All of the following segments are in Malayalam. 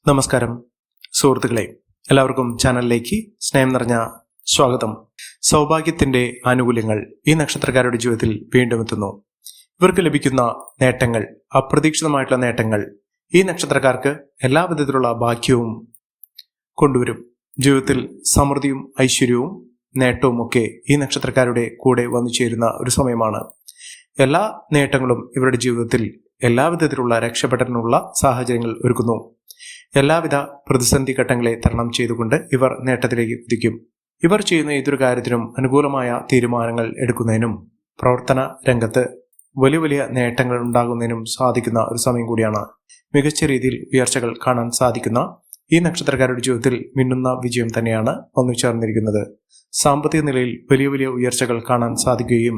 നമസ്കാരം സുഹൃത്തുക്കളെ, എല്ലാവർക്കും ചാനലിലേക്ക് സ്നേഹം നിറഞ്ഞ സ്വാഗതം. സൗഭാഗ്യത്തിന്റെ ആനുകൂല്യങ്ങൾ ഈ നക്ഷത്രക്കാരുടെ ജീവിതത്തിൽ വീണ്ടും എത്തുന്നു. ഇവർക്ക് ലഭിക്കുന്ന നേട്ടങ്ങൾ, അപ്രതീക്ഷിതമായിട്ടുള്ള നേട്ടങ്ങൾ ഈ നക്ഷത്രക്കാർക്ക് എല്ലാ വിധത്തിലുള്ള ഭാഗ്യവും കൊണ്ടുവരും. ജീവിതത്തിൽ സമൃദ്ധിയും ഐശ്വര്യവും നേട്ടവും ഒക്കെ ഈ നക്ഷത്രക്കാരുടെ കൂടെ വന്നു ചേരുന്ന ഒരു സമയമാണ്. എല്ലാ നേട്ടങ്ങളും ഇവരുടെ ജീവിതത്തിൽ എല്ലാ വിധത്തിലുള്ള രക്ഷപ്പെടലിനുള്ള സാഹചര്യങ്ങൾ ഒരുക്കുന്നു. എല്ലാവിധ പ്രതിസന്ധി ഘട്ടങ്ങളെ തരണം ചെയ്തുകൊണ്ട് ഇവർ നേട്ടത്തിലേക്ക് കുതിക്കും. ഇവർ ചെയ്യുന്ന ഏതൊരു കാര്യത്തിനും അനുകൂലമായ തീരുമാനങ്ങൾ എടുക്കുന്നതിനും പ്രവർത്തന രംഗത്ത് വലിയ വലിയ നേട്ടങ്ങൾ ഉണ്ടാകുന്നതിനും സാധിക്കുന്ന ഒരു സമയം കൂടിയാണ്. മികച്ച രീതിയിൽ ഉയർച്ചകൾ കാണാൻ സാധിക്കുന്ന ഈ നക്ഷത്രക്കാരുടെ ജീവിതത്തിൽ മിന്നുന്ന വിജയം തന്നെയാണ് വന്നു ചേർന്നിരിക്കുന്നത്. സാമ്പത്തിക നിലയിൽ വലിയ വലിയ ഉയർച്ചകൾ കാണാൻ സാധിക്കുകയും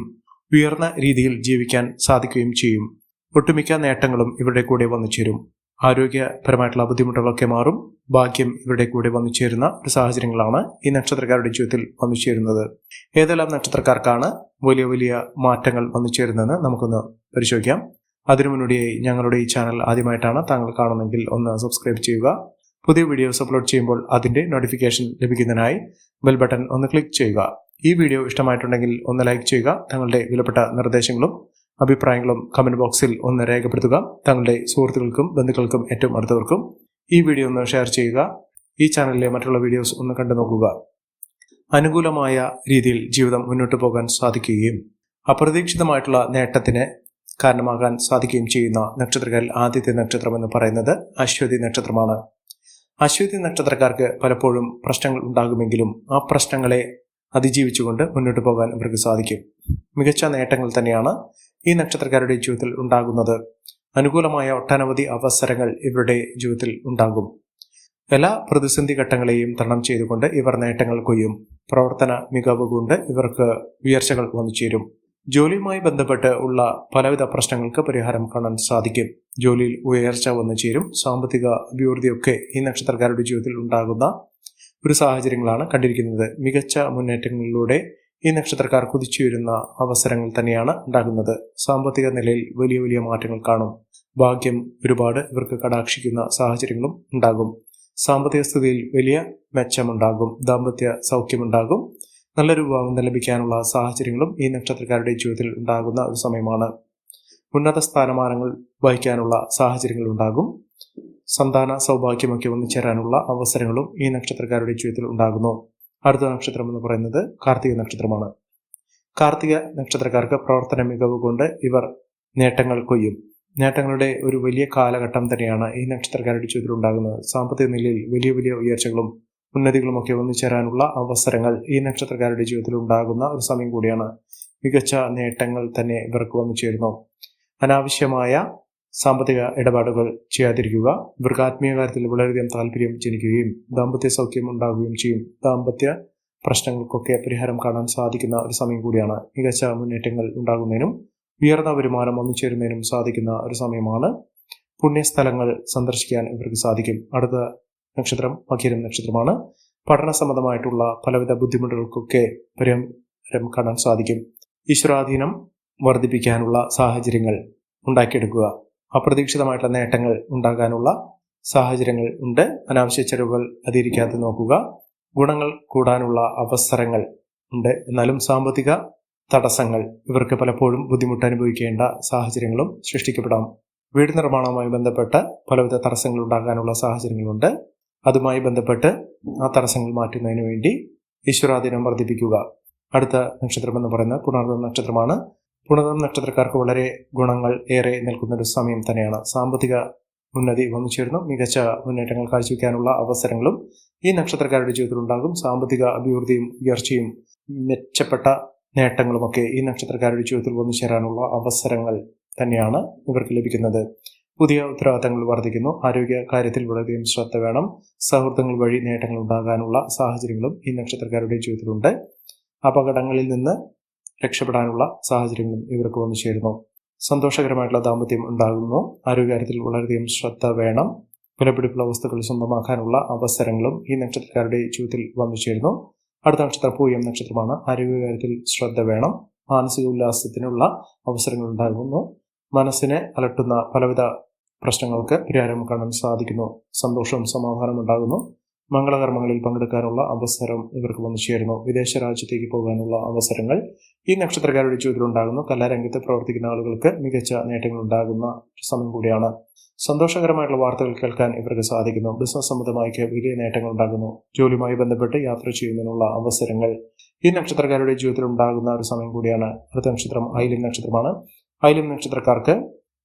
ഉയർന്ന രീതിയിൽ ജീവിക്കാൻ സാധിക്കുകയും ചെയ്യും. ഒട്ടുമിക്ക നേട്ടങ്ങളും ഇവരുടെ കൂടെ വന്നു ചേരും. ആരോഗ്യപരമായിട്ടുള്ള ബുദ്ധിമുട്ടുകളൊക്കെ മാറും. ഭാഗ്യം ഇവരുടെ കൂടെ വന്നു ചേരുന്ന ഒരു സാഹചര്യങ്ങളാണ് ഈ നക്ഷത്രക്കാരുടെ ജീവിതത്തിൽ വന്നു ചേരുന്നത്. ഏതെല്ലാം നക്ഷത്രക്കാർക്കാണ് വലിയ വലിയ മാറ്റങ്ങൾ വന്നു ചേരുന്നതെന്ന് നമുക്കൊന്ന് പരിശോധിക്കാം. അതിനു മുന്നോടിയായി ഞങ്ങളുടെ ഈ ചാനൽ ആദ്യമായിട്ടാണ് താങ്കൾ കാണുന്നതെങ്കിൽ ഒന്ന് സബ്സ്ക്രൈബ് ചെയ്യുക. പുതിയ വീഡിയോസ് അപ്ലോഡ് ചെയ്യുമ്പോൾ അതിന്റെ നോട്ടിഫിക്കേഷൻ ലഭിക്കുന്നതിനായി ബെൽ ബട്ടൺ ഒന്ന് ക്ലിക്ക് ചെയ്യുക. ഈ വീഡിയോ ഇഷ്ടമായിട്ടുണ്ടെങ്കിൽ ഒന്ന് ലൈക്ക് ചെയ്യുക. തങ്ങളുടെ വിലപ്പെട്ട നിർദ്ദേശങ്ങളും അഭിപ്രായങ്ങളും കമന്റ് ബോക്സിൽ ഒന്ന് രേഖപ്പെടുത്തുക. തങ്ങളുടെ സുഹൃത്തുക്കൾക്കും ബന്ധുക്കൾക്കും ഏറ്റവും അടുത്തവർക്കും ഈ വീഡിയോ ഒന്ന് ഷെയർ ചെയ്യുക. ഈ ചാനലിലെ മറ്റുള്ള വീഡിയോസ് ഒന്ന് കണ്ടു നോക്കുക. അനുകൂലമായ രീതിയിൽ ജീവിതം മുന്നോട്ട് പോകാൻ സാധിക്കുകയും അപ്രതീക്ഷിതമായിട്ടുള്ള നേട്ടത്തിന് കാരണമാകാൻ സാധിക്കുകയും ചെയ്യുന്ന നക്ഷത്രക്കാരിൽ ആദ്യത്തെ നക്ഷത്രം എന്ന് പറയുന്നത് അശ്വതി നക്ഷത്രമാണ്. അശ്വതി നക്ഷത്രക്കാർക്ക് പലപ്പോഴും പ്രശ്നങ്ങൾ ഉണ്ടാകുമെങ്കിലും ആ പ്രശ്നങ്ങളെ അതിജീവിച്ചുകൊണ്ട് മുന്നോട്ട് പോകാൻ ഇവർക്ക് സാധിക്കും. മികച്ച നേട്ടങ്ങൾ തന്നെയാണ് ഈ നക്ഷത്രക്കാരുടെ ജീവിതത്തിൽ ഉണ്ടാകുന്നത്. അനുകൂലമായ ഒട്ടനവധി അവസരങ്ങൾ ഇവരുടെ ജീവിതത്തിൽ ഉണ്ടാകും. എല്ലാ പ്രതിസന്ധി ഘട്ടങ്ങളെയും തരണം ചെയ്തുകൊണ്ട് ഇവർ നേട്ടങ്ങൾ കൊയ്യും. പ്രവർത്തന മികവ് കൊണ്ട് ഇവർക്ക് ഉയർച്ചകൾ വന്നു ചേരും. ജോലിയുമായി ബന്ധപ്പെട്ട് ഉള്ള പലവിധ പ്രശ്നങ്ങൾക്ക് പരിഹാരം കാണാൻ സാധിക്കും. ജോലിയിൽ ഉയർച്ച വന്നു ചേരും. സാമ്പത്തിക അഭിവൃദ്ധിയൊക്കെ ഈ നക്ഷത്രക്കാരുടെ ജീവിതത്തിൽ ഉണ്ടാകുന്ന ഒരു സാഹചര്യങ്ങളാണ് കണ്ടിരിക്കുന്നത്. മികച്ച മുന്നേറ്റങ്ങളിലൂടെ ഈ നക്ഷത്രക്കാർ കുതിച്ചുയരുന്ന അവസരങ്ങൾ തന്നെയാണ് ഉണ്ടാകുന്നത്. സാമ്പത്തിക നിലയിൽ വലിയ വലിയ മാറ്റങ്ങൾ കാണും. ഭാഗ്യം ഒരുപാട് ഇവർക്ക് കടാക്ഷിക്കുന്ന സാഹചര്യങ്ങളും ഉണ്ടാകും. സാമ്പത്തിക സ്ഥിതിയിൽ വലിയ മെച്ചമുണ്ടാകും. ദാമ്പത്യ സൗഖ്യമുണ്ടാകും. നല്ലൊരു വിവാഹം ലഭിക്കാനുള്ള സാഹചര്യങ്ങളും ഈ നക്ഷത്രക്കാരുടെ ജീവിതത്തിൽ ഉണ്ടാകുന്ന ഒരു സമയമാണ്. ഉന്നത സ്ഥാനമാനങ്ങൾ വഹിക്കാനുള്ള സാഹചര്യങ്ങൾ ഉണ്ടാകും. സന്താന സൗഭാഗ്യമൊക്കെ വന്നു ചേരാനുള്ള അവസരങ്ങളും ഈ നക്ഷത്രക്കാരുടെ ജീവിതത്തിൽ ഉണ്ടാകുന്നു. അടുത്ത നക്ഷത്രം എന്ന് പറയുന്നത് കാർത്തിക നക്ഷത്രമാണ്. കാർത്തിക നക്ഷത്രക്കാർക്ക് പ്രവർത്തന മികവ് കൊണ്ട് ഇവർ നേട്ടങ്ങൾ കൊയ്യും. നേട്ടങ്ങളുടെ ഒരു വലിയ കാലഘട്ടം തന്നെയാണ് ഈ നക്ഷത്രക്കാരുടെ ജീവിതത്തിൽ ഉണ്ടാകുന്നത്. സാമ്പത്തിക നിലയിൽ വലിയ വലിയ ഉയർച്ചകളും ഉന്നതികളും ഒക്കെ വന്നു ചേരാനുള്ള അവസരങ്ങൾ ഈ നക്ഷത്രക്കാരുടെ ജീവിതത്തിൽ ഉണ്ടാകുന്ന ഒരു സമയം കൂടിയാണ്. മികച്ച നേട്ടങ്ങൾ തന്നെ ഇവർക്ക് വന്നു ചേരുന്നു. അനാവശ്യമായ സാമ്പത്തിക ഇടപാടുകൾ ചെയ്യാതിരിക്കുക. ഇവർക്ക് ആത്മീയ കാര്യത്തിൽ വളരെയധികം താല്പര്യം ജനിക്കുകയും ദാമ്പത്യ സൗഖ്യം ഉണ്ടാവുകയും ചെയ്യും. ദാമ്പത്യ പ്രശ്നങ്ങൾക്കൊക്കെ പരിഹാരം കാണാൻ സാധിക്കുന്ന ഒരു സമയം കൂടിയാണ്. മികച്ച മുന്നേറ്റങ്ങൾ ഉണ്ടാകുന്നതിനും ഉയർന്ന വരുമാനം വന്നു ചേരുന്നതിനും സാധിക്കുന്ന ഒരു സമയമാണ്. പുണ്യസ്ഥലങ്ങൾ സന്ദർശിക്കാൻ ഇവർക്ക് സാധിക്കും. അടുത്ത നക്ഷത്രം മകരം നക്ഷത്രമാണ്. പഠന സംബന്ധമായിട്ടുള്ള പലവിധ ബുദ്ധിമുട്ടുകൾക്കൊക്കെ പരിഹാരം കാണാൻ സാധിക്കും. ഈശ്വരാധീനം വർദ്ധിപ്പിക്കാനുള്ള സാഹചര്യങ്ങൾ ഉണ്ടാക്കിയെടുക്കുക. അപ്രതീക്ഷിതമായിട്ടുള്ള നേട്ടങ്ങൾ ഉണ്ടാകാനുള്ള സാഹചര്യങ്ങൾ ഉണ്ട്. അനാവശ്യ ചെലവുകൾ അതിരിക്കാതെ നോക്കുക. ഗുണങ്ങൾ കൂടാനുള്ള അവസരങ്ങൾ ഉണ്ട്. എന്നാലും സാമ്പത്തിക തടസ്സങ്ങൾ ഇവർക്ക് പലപ്പോഴും ബുദ്ധിമുട്ട് അനുഭവിക്കേണ്ട സാഹചര്യങ്ങളും സൃഷ്ടിക്കപ്പെടാം. വീട് നിർമ്മാണവുമായി ബന്ധപ്പെട്ട് പലവിധ തടസ്സങ്ങൾ ഉണ്ടാകാനുള്ള സാഹചര്യങ്ങളുണ്ട്. അതുമായി ബന്ധപ്പെട്ട് ആ തടസ്സങ്ങൾ മാറ്റുന്നതിന് വേണ്ടി ഈശ്വരാധീനം വർദ്ധിപ്പിക്കുക. അടുത്ത നക്ഷത്രം എന്ന് പറയുന്നത് പുണർദം നക്ഷത്രമാണ്. പുണർദം നക്ഷത്രക്കാർക്ക് വളരെ ഗുണങ്ങൾ ഏറെ നിൽക്കുന്ന ഒരു സമയം തന്നെയാണ്. സാമ്പത്തിക ഉന്നതി വന്നു ചേർന്നു. മികച്ച മുന്നേറ്റങ്ങൾ കാഴ്ചവെക്കാനുള്ള അവസരങ്ങളും ഈ നക്ഷത്രക്കാരുടെ ജീവിതത്തിൽ ഉണ്ടാകും. സാമ്പത്തിക അഭിവൃദ്ധിയും ഉയർച്ചയും മെച്ചപ്പെട്ട നേട്ടങ്ങളുമൊക്കെ ഈ നക്ഷത്രക്കാരുടെ ജീവിതത്തിൽ വന്നു ചേരാനുള്ള അവസരങ്ങൾ തന്നെയാണ് ഇവർക്ക് ലഭിക്കുന്നത്. പുതിയ ഉത്തരവാദിത്തങ്ങൾ വർദ്ധിക്കുന്നു. ആരോഗ്യ കാര്യത്തിൽ വളരെയധികം ശ്രദ്ധ വേണം. സൗഹൃദങ്ങൾ വഴി നേട്ടങ്ങൾ ഉണ്ടാകാനുള്ള സാഹചര്യങ്ങളും ഈ നക്ഷത്രക്കാരുടെ ജീവിതത്തിലുണ്ട്. അപകടങ്ങളിൽ നിന്ന് രക്ഷപ്പെടാനുള്ള സാഹചര്യങ്ങളും ഇവർക്ക് വന്നു ചേരുന്നു. സന്തോഷകരമായിട്ടുള്ള ദാമ്പത്യം ഉണ്ടാകുന്നു. ആരോഗ്യകാര്യത്തിൽ വളരെയധികം ശ്രദ്ധ വേണം. വിലപിടിപ്പുള്ള വസ്തുക്കൾ സ്വന്തമാക്കാനുള്ള അവസരങ്ങളും ഈ നക്ഷത്രക്കാരുടെ ജീവിതത്തിൽ വന്നു ചേരുന്നു. അടുത്ത നക്ഷത്രം പൂയം നക്ഷത്രമാണ്. ആരോഗ്യകാര്യത്തിൽ ശ്രദ്ധ വേണം. മാനസിക ഉല്ലാസത്തിനുള്ള അവസരങ്ങൾ ഉണ്ടാകുന്നു. മനസ്സിനെ അലട്ടുന്ന പലവിധ പ്രശ്നങ്ങൾക്ക് പരിഹാരം കാണാൻ സാധിക്കുന്നു. സന്തോഷവും സമാധാനം ഉണ്ടാകുന്നു. മംഗളകർമ്മങ്ങളിൽ പങ്കെടുക്കാനുള്ള അവസരം ഇവർക്ക് വന്നു ചേരുന്നു. വിദേശ രാജ്യത്തേക്ക് പോകാനുള്ള അവസരങ്ങൾ ഈ നക്ഷത്രക്കാരുടെ ജീവിതത്തിൽ ഉണ്ടാകുന്നു. കലാരംഗത്ത് പ്രവർത്തിക്കുന്ന ആളുകൾക്ക് മികച്ച നേട്ടങ്ങൾ ഉണ്ടാകുന്ന സമയം കൂടിയാണ്. സന്തോഷകരമായിട്ടുള്ള വാർത്തകൾ കേൾക്കാൻ ഇവർക്ക് സാധിക്കുന്നു. ബിസിനസ് സംബന്ധമായി വലിയ നേട്ടങ്ങൾ ഉണ്ടാകുന്നു. ജോലിയുമായി ബന്ധപ്പെട്ട് യാത്ര ചെയ്യുന്നതിനുള്ള അവസരങ്ങൾ ഈ നക്ഷത്രക്കാരുടെ ജീവിതത്തിൽ ഉണ്ടാകുന്ന ഒരു സമയം കൂടിയാണ്. അടുത്ത നക്ഷത്രം ആയില്യം നക്ഷത്രമാണ്. ആയില്യം നക്ഷത്രക്കാർക്ക്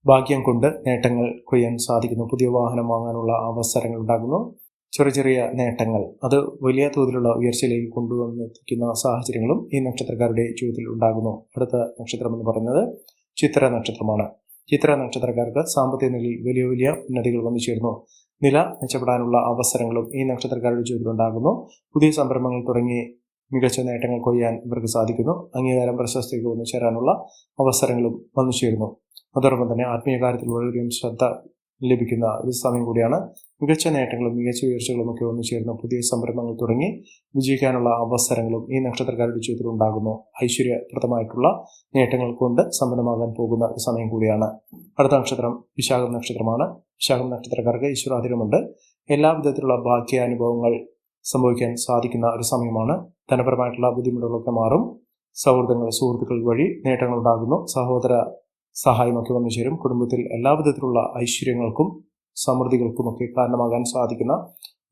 ഭാഗ്യം കൊണ്ട് നേട്ടങ്ങൾ കൊയ്യാൻ സാധിക്കുന്നു. പുതിയ വാഹനം വാങ്ങാനുള്ള അവസരങ്ങൾ ഉണ്ടാകുന്നു. ചെറിയ ചെറിയ നേട്ടങ്ങൾ അത് വലിയ തോതിലുള്ള ഉയർച്ചയിലേക്ക് കൊണ്ടുവന്നെത്തിക്കുന്ന സാഹചര്യങ്ങളും ഈ നക്ഷത്രക്കാരുടെ ജീവിതത്തിൽ ഉണ്ടാകുന്നു. അടുത്ത നക്ഷത്രം എന്ന് പറയുന്നത് ചിത്ര നക്ഷത്രമാണ്. ചിത്ര നക്ഷത്രക്കാർക്ക് സാമ്പത്തിക നിലയിൽ വലിയ വലിയ ഉന്നതികൾ വന്നു ചേരുന്നു. നില മെച്ചപ്പെടാനുള്ള അവസരങ്ങളും ഈ നക്ഷത്രക്കാരുടെ ജീവിതത്തിൽ ഉണ്ടാകുന്നു. പുതിയ സംരംഭങ്ങൾ തുടങ്ങി മികച്ച നേട്ടങ്ങൾ കൊയ്യാൻ ഇവർക്ക് സാധിക്കുന്നു. അംഗീകാരം പ്രശസ്തിക്ക് വന്നു ചേരാനുള്ള അവസരങ്ങളും വന്നു ചേരുന്നു. അതോടൊപ്പം തന്നെ ആത്മീയ കാര്യത്തിൽ വളരെയധികം ശ്രദ്ധ ലഭിക്കുന്ന ഒരു സമയം കൂടിയാണ്. മികച്ച നേട്ടങ്ങളും മികച്ച ഉയർച്ചകളും ഒക്കെ വന്നു ചേരുന്ന പുതിയ സംരംഭങ്ങൾ തുടങ്ങി വിജയിക്കാനുള്ള അവസരങ്ങളും ഈ നക്ഷത്രക്കാരുടെ ജീവിതത്തിൽ ഉണ്ടാകുന്നു. ഐശ്വര്യപ്രദമായിട്ടുള്ള നേട്ടങ്ങൾ കൊണ്ട് സമ്പന്നമാകാൻ പോകുന്ന ഒരു സമയം കൂടിയാണ്. അടുത്ത നക്ഷത്രം വിശാഖം നക്ഷത്രമാണ്. വിശാഖം നക്ഷത്രക്കാർക്ക് ഈശ്വരാധീനമുണ്ട്. എല്ലാ വിധത്തിലുള്ള ഭാഗ്യാനുഭവങ്ങൾ സംഭവിക്കാൻ സാധിക്കുന്ന ഒരു സമയമാണ്. ധനപരമായിട്ടുള്ള ബുദ്ധിമുട്ടുകളൊക്കെ മാറും. സുഹൃത്തുക്കൾ വഴി നേട്ടങ്ങൾ ഉണ്ടാകുന്നു. സഹോദര സഹായമൊക്കെ വന്നു ചേരും. കുടുംബത്തിൽ എല്ലാ വിധത്തിലുള്ള ഐശ്വര്യങ്ങൾക്കും സമൃദ്ധികൾക്കുമൊക്കെ കാരണമാകാൻ സാധിക്കുന്ന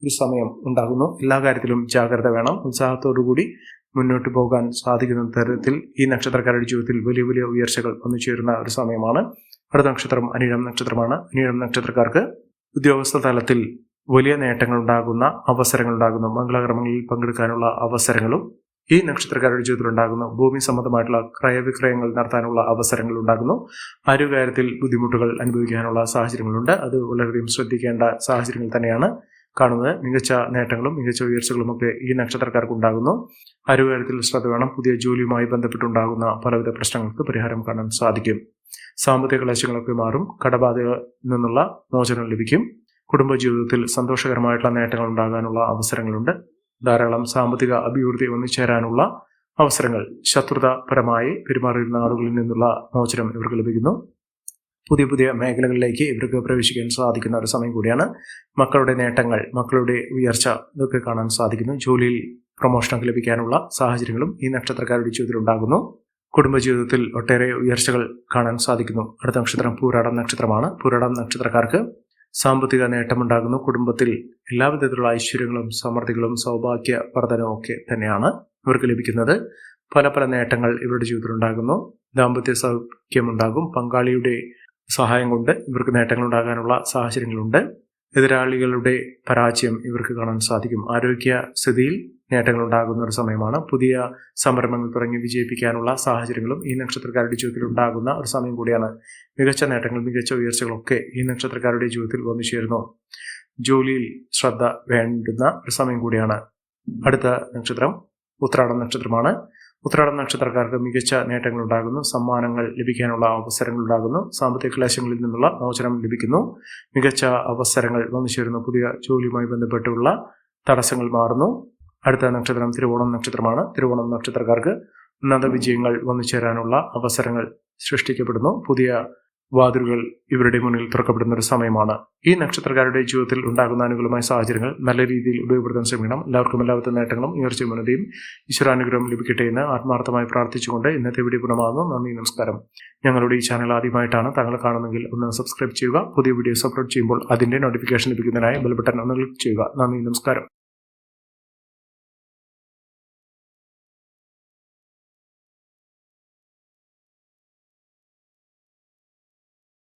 ഒരു സമയം ഉണ്ടാകുന്നു. എല്ലാ കാര്യത്തിലും ജാഗ്രത വേണം. ഉത്സാഹത്തോടുകൂടി മുന്നോട്ട് പോകാൻ സാധിക്കുന്ന തരത്തിൽ ഈ നക്ഷത്രക്കാരുടെ ജീവിതത്തിൽ വലിയ വലിയ ഉയർച്ചകൾ വന്നു ചേരുന്ന ഒരു സമയമാണ്. അടുത്ത നക്ഷത്രം അനിഴം നക്ഷത്രമാണ്. അനിഴം നക്ഷത്രക്കാർക്ക് ഉദ്യോഗസ്ഥ തലത്തിൽ വലിയ നേട്ടങ്ങൾ ഉണ്ടാകുന്ന അവസരങ്ങൾ ഉണ്ടാകുന്നു. മംഗളകർമ്മങ്ങളിൽ പങ്കെടുക്കാനുള്ള അവസരങ്ങളും ഈ നക്ഷത്രക്കാരുടെ ജീവിതത്തിൽ ഉണ്ടാകുന്നു. ഭൂമി സംബന്ധമായിട്ടുള്ള ക്രയവിക്രയങ്ങൾ നടത്താനുള്ള അവസരങ്ങൾ ഉണ്ടാകുന്നു. ആരോഗ്യകാര്യത്തിൽ ബുദ്ധിമുട്ടുകൾ അനുഭവിക്കാനുള്ള സാഹചര്യങ്ങളുണ്ട്. അത് വളരെയധികം ശ്രദ്ധിക്കേണ്ട സാഹചര്യങ്ങൾ തന്നെയാണ് കാണുന്നത്. മികച്ച നേട്ടങ്ങളും മികച്ച ഉയർച്ചകളും ഒക്കെ ഈ നക്ഷത്രക്കാർക്ക് ഉണ്ടാകുന്നു. ആരോഗ്യകാര്യത്തിൽ ശ്രദ്ധ വേണം. പുതിയ ജോലിയുമായി ബന്ധപ്പെട്ടുണ്ടാകുന്ന പലവിധ പ്രശ്നങ്ങൾക്ക് പരിഹാരം കാണാൻ സാധിക്കും. സാമ്പത്തിക ക്ലേശങ്ങളൊക്കെ മാറും. കടബാധയിൽ നിന്നുള്ള മോചനം ലഭിക്കും. കുടുംബജീവിതത്തിൽ സന്തോഷകരമായിട്ടുള്ള നേട്ടങ്ങൾ ഉണ്ടാകാനുള്ള അവസരങ്ങളുണ്ട്. ധാരാളം സാമ്പത്തിക അഭിവൃദ്ധി ഒന്നിച്ചേരാനുള്ള അവസരങ്ങൾ. ശത്രുതാപരമായി പെരുമാറിയിരുന്ന ആളുകളിൽ നിന്നുള്ള മോചനം ഇവർക്ക് ലഭിക്കുന്നു. പുതിയ പുതിയ മേഖലകളിലേക്ക് ഇവർക്ക് പ്രവേശിക്കാൻ സാധിക്കുന്ന ഒരു സമയം കൂടിയാണ്. മക്കളുടെ നേട്ടങ്ങൾ, മക്കളുടെ ഉയർച്ച ഇതൊക്കെ കാണാൻ സാധിക്കുന്നു. ജോലിയിൽ പ്രൊമോഷനൊക്കെ ലഭിക്കാനുള്ള സാഹചര്യങ്ങളും ഈ നക്ഷത്രക്കാരുടെ ജീവിതത്തിൽ ഉണ്ടാകുന്നു. കുടുംബജീവിതത്തിൽ ഒട്ടേറെ ഉയർച്ചകൾ കാണാൻ സാധിക്കുന്നു. അടുത്ത നക്ഷത്രം പൂരാടം നക്ഷത്രമാണ്. പൂരാടം നക്ഷത്രക്കാർക്ക് സാമ്പത്തിക നേട്ടമുണ്ടാകുന്നു. കുടുംബത്തിൽ എല്ലാവിധത്തിലുള്ള ഐശ്വര്യങ്ങളും സമൃദ്ധികളും സൗഭാഗ്യ വർധനവും ഒക്കെ തന്നെയാണ് ഇവർക്ക് ലഭിക്കുന്നത്. പല പല നേട്ടങ്ങൾ ഇവരുടെ ജീവിതത്തിൽ ഉണ്ടാകുന്നു. ദാമ്പത്യ സൗഖ്യമുണ്ടാകും. പങ്കാളിയുടെ സഹായം കൊണ്ട് ഇവർക്ക് നേട്ടങ്ങൾ ഉണ്ടാകാനുള്ള സാഹചര്യങ്ങളുണ്ട്. എതിരാളികളുടെ പരാജയം ഇവർക്ക് കാണാൻ സാധിക്കും. ആരോഗ്യസ്ഥിതിയിൽ നേട്ടങ്ങൾ ഉണ്ടാകുന്ന ഒരു സമയമാണ്. പുതിയ സംരംഭങ്ങൾ തുടങ്ങി വിജയിപ്പിക്കാനുള്ള സാഹചര്യങ്ങളും ഈ നക്ഷത്രക്കാരുടെ ജീവിതത്തിൽ ഉണ്ടാകുന്ന ഒരു സമയം കൂടിയാണ്. മികച്ച നേട്ടങ്ങൾ മികച്ച ഉയർച്ചകളൊക്കെ ഈ നക്ഷത്രക്കാരുടെ ജീവിതത്തിൽ വന്നു ചേരുന്നു. ജോലിയിൽ ശ്രദ്ധ വേണ്ടുന്ന ഒരു സമയം കൂടിയാണ്. അടുത്ത നക്ഷത്രം ഉത്രാടം നക്ഷത്രമാണ്. ഉത്രാടം നക്ഷത്രക്കാർക്ക് മികച്ച നേട്ടങ്ങൾ ഉണ്ടാകുന്നു. സമ്മാനങ്ങൾ ലഭിക്കാനുള്ള അവസരങ്ങൾ ഉണ്ടാകുന്നു. സാമ്പത്തിക ക്ലേശങ്ങളിൽ നിന്നുള്ള മോചനം ലഭിക്കുന്നു. മികച്ച അവസരങ്ങൾ വന്നു ചേരുന്നു. പുതിയ ജോലിയുമായി ബന്ധപ്പെട്ടുള്ള തടസ്സങ്ങൾ മാറുന്നു. അടുത്ത നക്ഷത്രം തിരുവോണം നക്ഷത്രമാണ്. തിരുവോണം നക്ഷത്രക്കാർക്ക് ഉന്നത വിജയങ്ങൾ വന്നു ചേരാനുള്ള അവസരങ്ങൾ സൃഷ്ടിക്കപ്പെടുന്നു. പുതിയ വാതിലുകൾ ഇവരുടെ മുന്നിൽ തുറക്കപ്പെടുന്ന ഒരു സമയമാണ്. ഈ നക്ഷത്രക്കാരുടെ ജീവിതത്തിൽ ഉണ്ടാകുന്ന അനുകൂലമായ സാഹചര്യങ്ങൾ നല്ല രീതിയിൽ ഉപയോഗപ്പെടുത്താൻ ശ്രമിക്കണം. എല്ലാവർക്കും എല്ലാവിധ നേട്ടങ്ങളും ഉയർച്ചയും ഉന്നതിയും ഈശ്വരാനുഗ്രഹം ലഭിക്കട്ടെ എന്ന് ആത്മാർത്ഥമായി പ്രാർത്ഥിച്ചുകൊണ്ട് ഇന്നത്തെ വീഡിയോ ഗുണമാകുന്നു. നന്ദി, നമസ്കാരം. ഞങ്ങളുടെ ഈ ചാനൽ ആദ്യമായിട്ടാണ് താങ്കൾ കാണുന്നതെങ്കിൽ ഒന്ന് സബ്സ്ക്രൈബ് ചെയ്യുക. പുതിയ വീഡിയോസ് അപ്ലോഡ് ചെയ്യുമ്പോൾ അതിന്റെ നോട്ടിഫിക്കേഷൻ ലഭിക്കുന്നതിനായി ബെൽ ബട്ടൺ ഒന്ന് ക്ലിക്ക് ചെയ്യുക. നന്ദി, നമസ്കാരം.